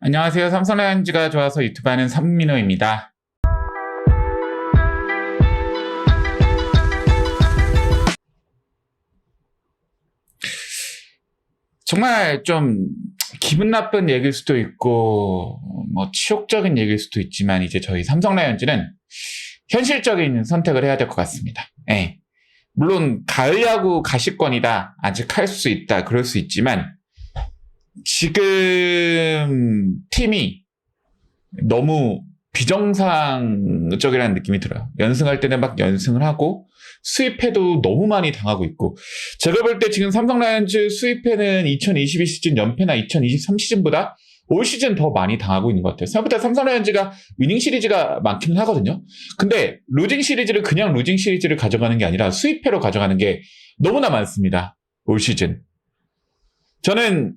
안녕하세요. 삼성라이온즈가 좋아서 유튜브 하는 삼민호입니다. 정말 좀 기분 나쁜 얘기일 수도 있고 뭐 치욕적인 얘기일 수도 있지만 이제 저희 삼성라이온즈는 현실적인 선택을 해야 될 것 같습니다. 예. 물론 가을 야구 가시권이다. 아직 할 수 있다. 그럴 수 있지만 지금 팀이 너무 비정상적이라는 느낌이 들어요. 연승할 때는 막 연승을 하고 수입회도 너무 많이 당하고 있고, 제가 볼 때 지금 삼성라이온즈 수입회는 2022 시즌 연패나 2023 시즌보다 올 시즌 더 많이 당하고 있는 것 같아요. 생각보다 삼성라이온즈가 위닝 시리즈가 많기는 하거든요. 근데 루징 시리즈를 그냥 루징 시리즈를 가져가는 게 아니라 수입회로 가져가는 게 너무나 많습니다. 올 시즌. 저는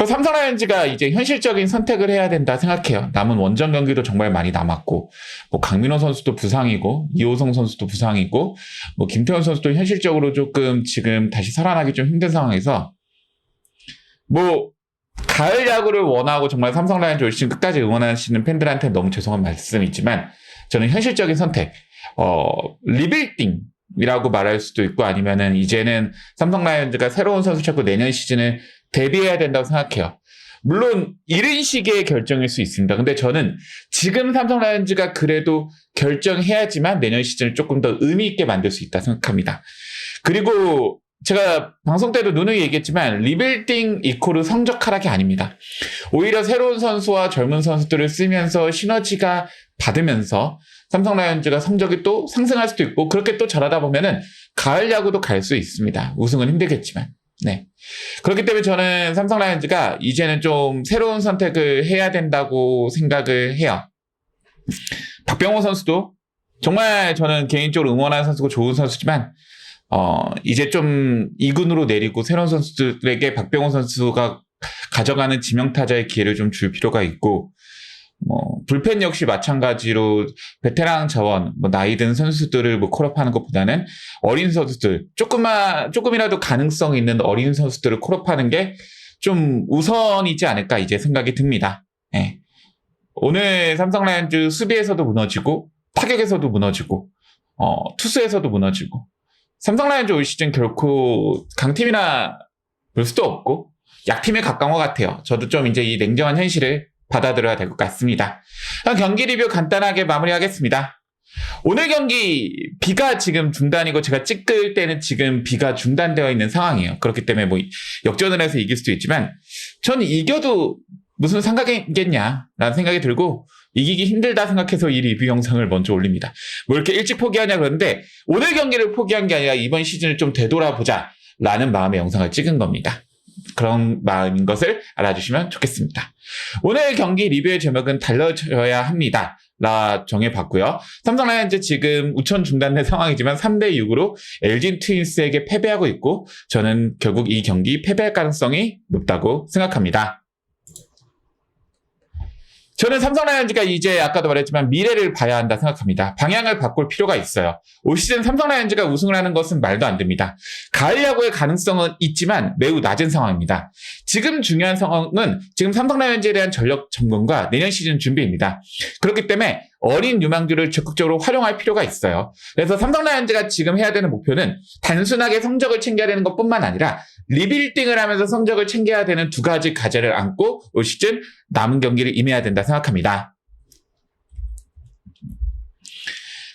삼성라이온즈가 이제 현실적인 선택을 해야 된다 생각해요. 남은 원정 경기도 정말 많이 남았고, 뭐 강민호 선수도 부상이고, 이호성 선수도 부상이고, 뭐 김태현 선수도 현실적으로 조금 지금 다시 살아나기 좀 힘든 상황에서, 뭐 가을 야구를 원하고 정말 삼성라이온즈 올 시즌 끝까지 응원하시는 팬들한테 너무 죄송한 말씀이지만, 저는 현실적인 선택, 리빌딩이라고 말할 수도 있고, 아니면은 이제는 삼성라이온즈가 새로운 선수 찾고 내년 시즌을 대비해야 된다고 생각해요. 물론 이른 시기의 결정일 수 있습니다. 근데 저는 지금 삼성라이온즈가 그래도 결정해야지만 내년 시즌을 조금 더 의미 있게 만들 수 있다 생각합니다. 그리고 제가 방송 때도 누누이 얘기했지만 리빌딩 이코르 성적 하락이 아닙니다. 오히려 새로운 선수와 젊은 선수들을 쓰면서 시너지가 받으면서 삼성라이온즈가 성적이 또 상승할 수도 있고, 그렇게 또 잘하다 보면은 가을 야구도 갈 수 있습니다. 우승은 힘들겠지만. 네. 그렇기 때문에 저는 삼성라이온즈가 이제는 좀 새로운 선택을 해야 된다고 생각을 해요. 박병호 선수도 정말 저는 개인적으로 응원하는 선수고 좋은 선수지만, 이제 좀 2군으로 내리고 새로운 선수들에게 박병호 선수가 가져가는 지명타자의 기회를 좀 줄 필요가 있고, 불펜 역시 마찬가지로 베테랑 자원, 나이 든 선수들을 콜업하는 것보다는 어린 선수들, 조금이라도 가능성 있는 어린 선수들을 콜업하는 게 좀 우선이지 않을까 이제 생각이 듭니다. 예. 오늘 삼성라이온즈 수비에서도 무너지고, 타격에서도 무너지고, 투수에서도 무너지고, 삼성라이온즈 올 시즌 결코 강팀이나 볼 수도 없고, 약팀에 가까운 것 같아요. 저도 좀 이제 이 냉정한 현실을 받아들여야 될 것 같습니다. 경기 리뷰 간단하게 마무리하겠습니다. 오늘 경기 비가 지금 중단이고, 제가 찍을 때는 지금 비가 중단되어 있는 상황이에요. 그렇기 때문에 역전을 해서 이길 수도 있지만, 전 이겨도 무슨 상관이겠냐라는 생각이 들고, 이기기 힘들다 생각해서 이 리뷰 영상을 먼저 올립니다. 뭐 이렇게 일찍 포기하냐 그러는데, 오늘 경기를 포기한 게 아니라 이번 시즌을 좀 되돌아보자 라는 마음의 영상을 찍은 겁니다. 그런 마음인 것을 알아주시면 좋겠습니다. 오늘 경기 리뷰의 제목은 달라져야 합니다 라 정해봤고요. 삼성라이온즈 지금 우천 중단된 상황이지만 3대6으로 LG 트윈스에게 패배하고 있고, 저는 결국 이 경기 패배할 가능성이 높다고 생각합니다. 저는 삼성라이온즈가 이제 아까도 말했지만 미래를 봐야 한다 생각합니다. 방향을 바꿀 필요가 있어요. 올 시즌 삼성라이온즈가 우승을 하는 것은 말도 안 됩니다. 가을 야구의 가능성은 있지만 매우 낮은 상황입니다. 지금 중요한 상황은 지금 삼성라이온즈에 대한 전력 점검과 내년 시즌 준비입니다. 그렇기 때문에 어린 유망주를 적극적으로 활용할 필요가 있어요. 그래서 삼성라이온즈가 지금 해야 되는 목표는 단순하게 성적을 챙겨야 되는 것뿐만 아니라 리빌딩을 하면서 성적을 챙겨야 되는 두 가지 과제를 안고 올 시즌 남은 경기를 임해야 된다 생각합니다.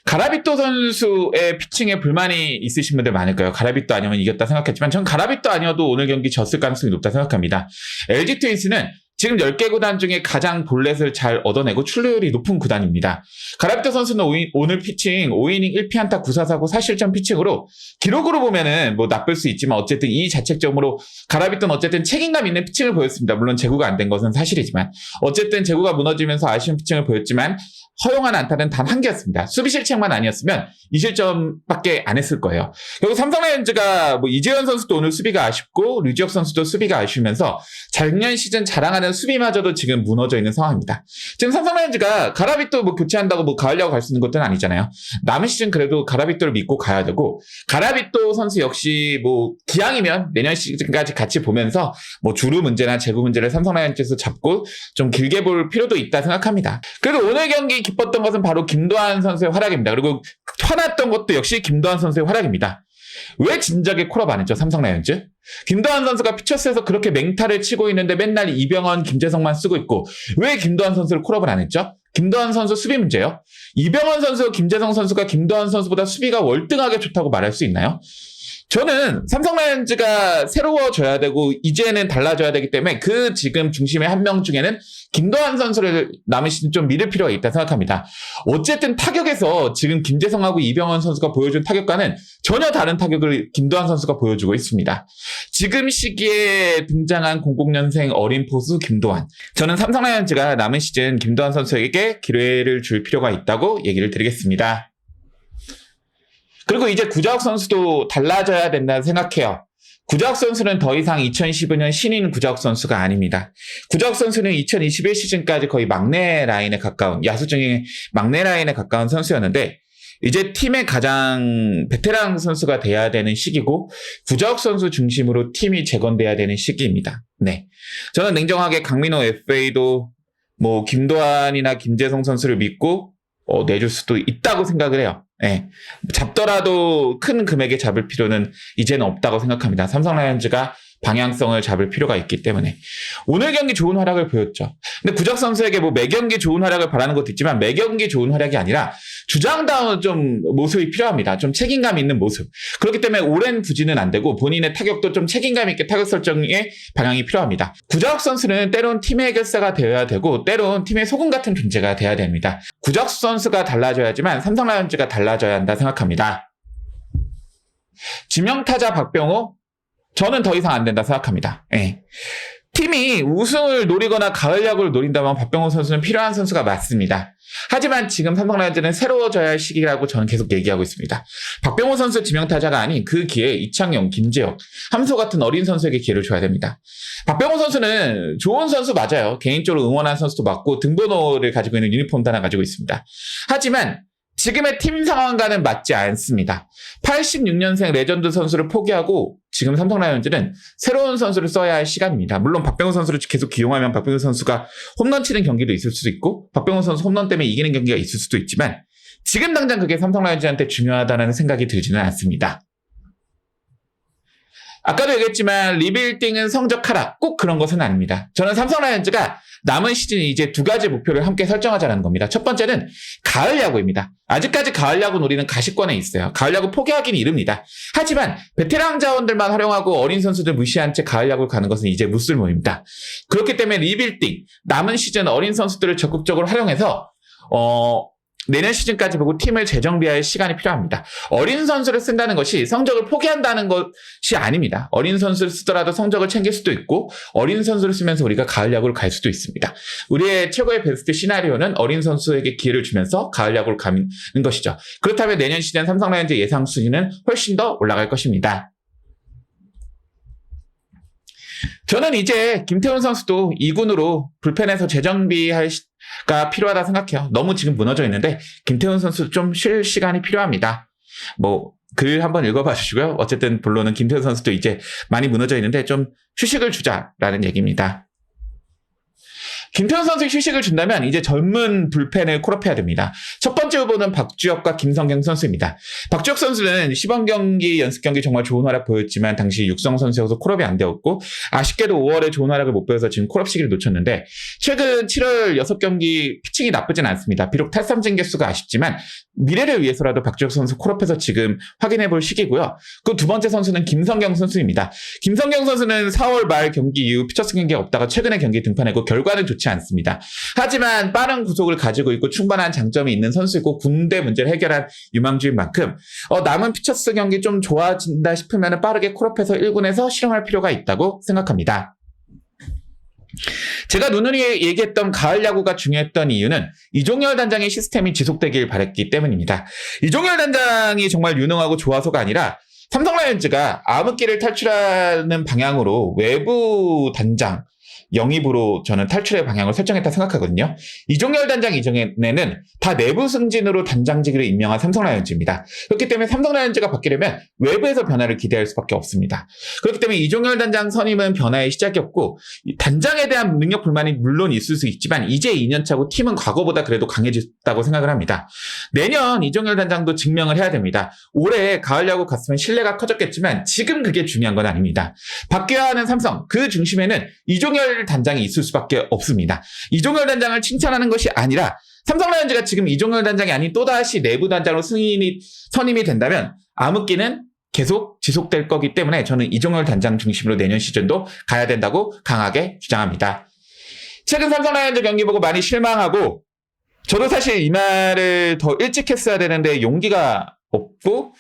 가라비토 선수의 피칭에 불만이 있으신 분들 많을 거예요. 가라비토 아니면 이겼다 생각했지만, 전 가라비토 아니어도 오늘 경기 졌을 가능성이 높다 생각합니다. LG 트윈스는 지금 10개 구단 중에 가장 볼넷을 잘 얻어내고 출루율이 높은 구단입니다. 가라비토 선수는 오늘 피칭 5이닝 1피안타 9사사구 4실점 피칭으로 기록으로 보면은 나쁠 수 있지만, 어쨌든 이 자책점으로 가라비토는 어쨌든 책임감 있는 피칭을 보였습니다. 물론 제구가 안 된 것은 사실이지만, 어쨌든 제구가 무너지면서 아쉬운 피칭을 보였지만 허용한 안타는 단 1개였습니다. 수비 실책만 아니었으면 이 실점밖에 안 했을 거예요. 그리고 삼성 라이온즈가 뭐 이재현 선수도 오늘 수비가 아쉽고 류지혁 선수도 수비가 아쉬우면서 작년 시즌 자랑하는 수비마저도 지금 무너져 있는 상황입니다. 지금 삼성 라이온즈가 가라비토 뭐 교체한다고 뭐 가을 야구 갈 수 있는 것들은 아니잖아요. 남은 시즌 그래도 가라비토를 믿고 가야 되고, 가라비토 선수 역시 뭐 기왕이면 내년 시즌까지 같이 보면서 뭐 주루 문제나 제구 문제를 삼성 라이온즈에서 잡고 좀 길게 볼 필요도 있다 생각합니다. 그래도 오늘 경기 기뻤던 것은 바로 김도환 선수의 활약입니다. 그리고 화났던 것도 역시 김도환 선수의 활약입니다. 왜 진작에 콜업 안 했죠, 삼성 라이온즈? 김도환 선수가 피처스에서 그렇게 맹타를 치고 있는데 맨날 이병헌, 김재성만 쓰고 있고 왜 김도환 선수를 콜업을 안 했죠? 김도환 선수 수비 문제요? 이병헌 선수, 김재성 선수가 김도환 선수보다 수비가 월등하게 좋다고 말할 수 있나요? 저는 삼성 라이온즈가 새로워져야 되고 이제는 달라져야 되기 때문에 그 지금 중심의 한 명 중에는 김도환 선수를 남은 시즌 좀 믿을 필요가 있다 생각합니다. 어쨌든 타격에서 지금 김재성하고 이병헌 선수가 보여준 타격과는 전혀 다른 타격을 김도환 선수가 보여주고 있습니다. 지금 시기에 등장한 00년생 어린 포수 김도환. 저는 삼성 라이온즈가 남은 시즌 김도환 선수에게 기회를 줄 필요가 있다고 얘기를 드리겠습니다. 그리고 이제 구자욱 선수도 달라져야 된다고 생각해요. 구자욱 선수는 더 이상 2015년 신인 구자욱 선수가 아닙니다. 구자욱 선수는 2021 시즌까지 거의 막내 라인에 가까운, 야수 중에 막내 라인에 가까운 선수였는데 이제 팀의 가장 베테랑 선수가 돼야 되는 시기고 구자욱 선수 중심으로 팀이 재건돼야 되는 시기입니다. 네, 저는 냉정하게 강민호 FA도 뭐 김도환이나 김재성 선수를 믿고 내줄 수도 있다고 생각을 해요. 네. 잡더라도 큰 금액에 잡을 필요는 이제는 없다고 생각합니다. 삼성 라이온즈가 방향성을 잡을 필요가 있기 때문에. 오늘 경기 좋은 활약을 보였죠. 근데 구자욱 선수에게 뭐 매경기 좋은 활약을 바라는 것도 있지만 매경기 좋은 활약이 아니라 주장다운 좀 모습이 필요합니다. 좀 책임감 있는 모습. 그렇기 때문에 오랜 부진은 안 되고 본인의 타격도 좀 책임감 있게 타격 설정의 방향이 필요합니다. 구자욱 선수는 때론 팀의 해결사가 되어야 되고 때론 팀의 소금 같은 존재가 돼야 됩니다. 구자욱 선수가 달라져야지만 삼성 라이온즈가 달라져야 한다 생각합니다. 지명타자 박병호, 저는 더 이상 안 된다 생각합니다. 예. 팀이 우승을 노리거나 가을 야구를 노린다면 박병호 선수는 필요한 선수가 맞습니다. 하지만 지금 삼성 라이온즈는 새로워져야 할 시기라고 저는 계속 얘기하고 있습니다. 박병호 선수 지명타자가 아닌 그 기회에 이창용, 김재혁, 함소 같은 어린 선수에게 기회를 줘야 됩니다. 박병호 선수는 좋은 선수 맞아요. 개인적으로 응원한 선수도 맞고 등번호를 가지고 있는 유니폼도 하나 가지고 있습니다. 하지만 지금의 팀 상황과는 맞지 않습니다. 86년생 레전드 선수를 포기하고 지금 삼성 라이온즈는 새로운 선수를 써야 할 시간입니다. 물론 박병호 선수를 계속 기용하면 박병호 선수가 홈런 치는 경기도 있을 수도 있고 박병호 선수 홈런 때문에 이기는 경기가 있을 수도 있지만 지금 당장 그게 삼성 라이온즈한테 중요하다는 생각이 들지는 않습니다. 아까도 얘기했지만 리빌딩은 성적 하락, 꼭 그런 것은 아닙니다. 저는 삼성 라이온즈가 남은 시즌 이제 두 가지 목표를 함께 설정하자는 겁니다. 첫 번째는 가을 야구입니다. 아직까지 가을 야구 놀이는 가시권에 있어요. 가을 야구 포기하기는 이릅니다. 하지만 베테랑 자원들만 활용하고 어린 선수들 무시한 채 가을 야구를 가는 것은 이제 무쓸모입니다. 그렇기 때문에 리빌딩, 남은 시즌 어린 선수들을 적극적으로 활용해서 내년 시즌까지 보고 팀을 재정비할 시간이 필요합니다. 어린 선수를 쓴다는 것이 성적을 포기한다는 것이 아닙니다. 어린 선수를 쓰더라도 성적을 챙길 수도 있고 어린 선수를 쓰면서 우리가 가을 야구를 갈 수도 있습니다. 우리의 최고의 베스트 시나리오는 어린 선수에게 기회를 주면서 가을 야구를 가는 것이죠. 그렇다면 내년 시즌 삼성 라이온즈 예상 순위는 훨씬 더 올라갈 것입니다. 저는 이제 김태훈 선수도 2군으로 불펜에서 재정비가 필요하다 생각해요. 너무 지금 무너져 있는데 김태훈 선수 좀 쉴 시간이 필요합니다. 뭐 글 한번 읽어봐 주시고요. 어쨌든 본론은 김태훈 선수도 이제 많이 무너져 있는데 좀 휴식을 주자라는 얘기입니다. 김태훈 선수에 휴식을 준다면 이제 젊은 불펜을 콜업해야 됩니다. 첫 번째 후보는 박주혁과 김성경 선수입니다. 박주혁 선수는 시범 경기, 연습 경기 정말 좋은 활약 보였지만 당시 육성 선수여서 콜업이 안 되었고 아쉽게도 5월에 좋은 활약을 못 보여서 지금 콜업 시기를 놓쳤는데 최근 7월 6경기 피칭이 나쁘진 않습니다. 비록 탈삼진 개수가 아쉽지만 미래를 위해서라도 박주혁 선수 콜업해서 지금 확인해 볼 시기고요. 그 두 번째 선수는 김성경 선수입니다. 김성경 선수는 4월 말 경기 이후 피처스 경기가 없다가 최근에 경기에 등판하고 결과는 좋지 않습니다. 하지만 빠른 구속을 가지고 있고 충분한 장점이 있는 선수이고 군대 문제를 해결한 유망주인 만큼 남은 피처스 경기 좀 좋아진다 싶으면 빠르게 콜업해서 1군에서 실험할 필요가 있다고 생각합니다. 제가 누누이 얘기했던 가을 야구가 중요했던 이유는 이종열 단장의 시스템이 지속되길 바랬기 때문입니다. 이종열 단장이 정말 유능하고 좋아서가 아니라 삼성 라이온즈가 암흑기를 탈출하는 방향으로 외부 단장 영입으로 저는 탈출의 방향을 설정했다 생각하거든요. 이종열 단장 이전에는 다 내부 승진으로 단장직으로 임명한 삼성 라이온즈입니다. 그렇기 때문에 삼성 라이온즈가 바뀌려면 외부에서 변화를 기대할 수밖에 없습니다. 그렇기 때문에 이종열 단장 선임은 변화의 시작이었고 단장에 대한 능력 불만이 물론 있을 수 있지만 이제 2년 차고 팀은 과거보다 그래도 강해졌다고 생각을 합니다. 내년 이종열 단장도 증명을 해야 됩니다. 올해 가을 야구 갔으면 신뢰가 커졌겠지만 지금 그게 중요한 건 아닙니다. 바뀌어야 하는 삼성, 그 중심에는 이종열 단장이 있을 수밖에 없습니다. 이종열 단장을 칭찬하는 것이 아니라 삼성 라이온즈가 지금 이종열 단장이 아닌 또다시 내부 단장으로 선임이 된다면 암흑기는 계속 지속될 거기 때문에 저는 이종열 단장 중심으로 내년 시즌도 가야 된다고 강하게 주장합니다. 최근 삼성 라이온즈 경기 보고 많이 실망하고 저도 사실 이 말을 더 일찍 했어야 되는데 용기가 없고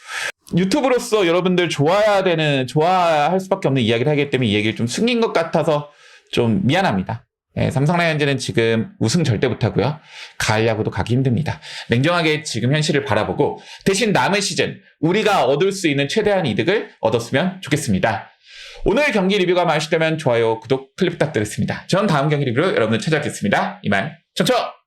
유튜브로서 여러분들 좋아할 수밖에 없는 이야기를 하기 때문에 이 얘기를 좀 숨긴 것 같아서 좀 미안합니다. 네, 삼성 라이온즈는 지금 우승 절대 못하고요. 가을 야구도 가기 힘듭니다. 냉정하게 지금 현실을 바라보고 대신 남은 시즌 우리가 얻을 수 있는 최대한 이득을 얻었으면 좋겠습니다. 오늘 경기 리뷰가 마음에 드시다면 좋아요, 구독, 클릭 부탁드리겠습니다. 전 다음 경기 리뷰로 여러분을 찾아뵙겠습니다. 이만 청청!